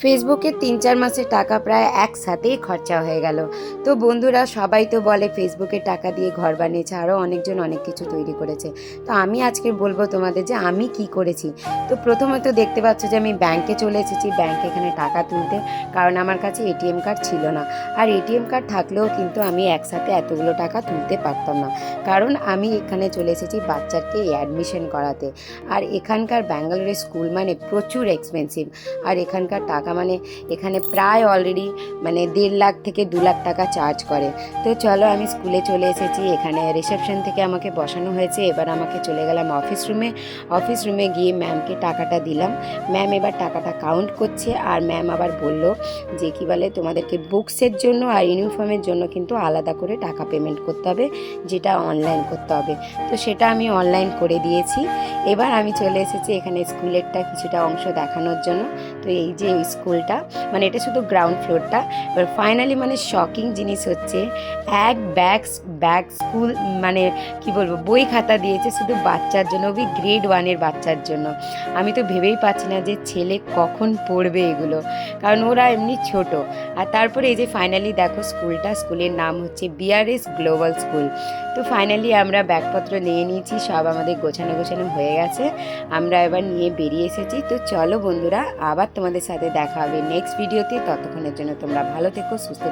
ফেসবুকে ৩-৪ মাসের টাকা প্রায় একসাথেই খরচা হয়ে গেল। তো বন্ধুরা সবাই তো বলে ফেসবুকে টাকা দিয়ে ঘর বানিয়েছে, আরও অনেকজন অনেক কিছু তৈরি করেছে। তো আমি আজকে বলবো তোমাদের যে আমি কি করেছি। তো প্রথমত দেখতে পাচ্ছ যে আমি ব্যাংকে চলে এসেছি, ব্যাংকে এখানে টাকা তুলতে, কারণ আমার কাছে এটিএম কার্ড ছিল না। আর এটিএম কার্ড থাকলেও কিন্তু আমি একসাথে এতগুলো টাকা তুলতে পারতাম না, কারণ আমি এখানে চলে এসেছি বাচ্চাকে অ্যাডমিশন করাতে। আর এখানকার ব্যাঙ্গালোরের স্কুল মানে প্রচুর এক্সপেন্সিভ। আর এখানকার টাকা মানে এখানে প্রায় অলরেডি মানে 1.5 লাখ থেকে 2 লাখ টাকা চার্জ করে। তো চলো আমি স্কুলে চলে এসেছি, এখানে রিসেপশন থেকে আমাকে বসানো হয়েছে। এবার আমাকে চলে গেলাম অফিস রুমে গিয়ে ম্যামকে টাকাটা দিলাম। ম্যাম এবার টাকাটা কাউন্ট করছে, আর ম্যাম আবার বলল যে কী বলে তোমাদেরকে বুকসের জন্য আর ইউনিফর্মের জন্য কিন্তু আলাদা করে টাকা পেমেন্ট করতে হবে, যেটা অনলাইন করতে হবে। তো সেটা আমি অনলাইন করে দিয়েছি। এবার আমি চলে এসেছি এখানে স্কুলেরটা কিছুটা অংশ দেখানোর জন্য। তো এই যে স্কুলটা, মানে এটা শুধু গ্রাউন্ড ফ্লোরটা। এবার ফাইনালি মানে শকিং জিনিস হচ্ছে, এক ব্যাগ স্কুল মানে কি বলবো, বই খাতা দিয়েছে শুধু বাচ্চার জন্য, ওই গ্রেড 1-এর বাচ্চার জন্য। আমি তো ভেবেই পাচ্ছি না যে ছেলে কখন পড়বে এগুলো, কারণ ওরা এমনি ছোট। আর তারপরে এই যে ফাইনালি দেখো স্কুলের নাম হচ্ছে বিআরএস গ্লোবাল স্কুল। তো ফাইনালি আমরা ব্যাগপত্র নিয়ে নিয়েছি, সব আমাদের গোছানো হয়ে গেছে, আমরা এবার নিয়ে বেরিয়ে এসেছি। তো চলো বন্ধুরা, আবার তোমাদের সাথে দেখা হবে নেক্সট ভিডিওতে। ততক্ষণের জন্য তোমরা ভালো থেকো, সুস্থ